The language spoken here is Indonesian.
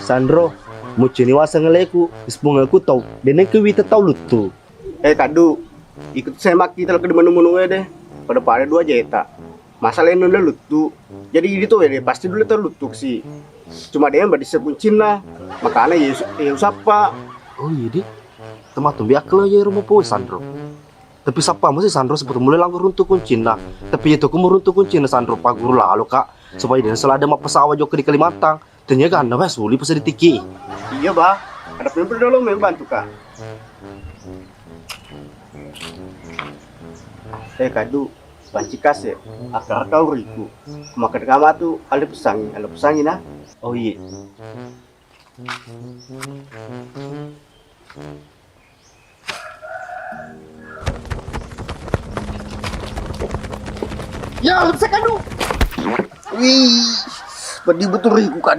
Sandro, mucini wasa ngeleku, ispunga ku tau, dene ke wita tau lutu. Kadu, ikut semak kita ke menu-menu deh. Pada pada dua jeta. Masalahnya udah lutu. Jadi gitu ya, pasti dulu terlutuk sih. Cuma dia mbak disebutin lah. Makanya ya siapa? Oh iya di, teman tumbi akal aja rumah po Sandro. Tapi siapa masih Sandro seperti mulai langgar runtuh kuncina. Tapi itu aku mau runtuh kuncina Sandro pagur lalu kak, supaya dia selada mak pesawat jauh di Kalimantan. Ternyata kan, wes suli bisa ditiki. Iya bah, ada pembeli dulu membantu kak. Kadu, banci kasih, akar kau riku. Makan kama tuh ada pesangin nah. Oh iya. Ya, bisa kadu. Wih, pedih betul riku kadu.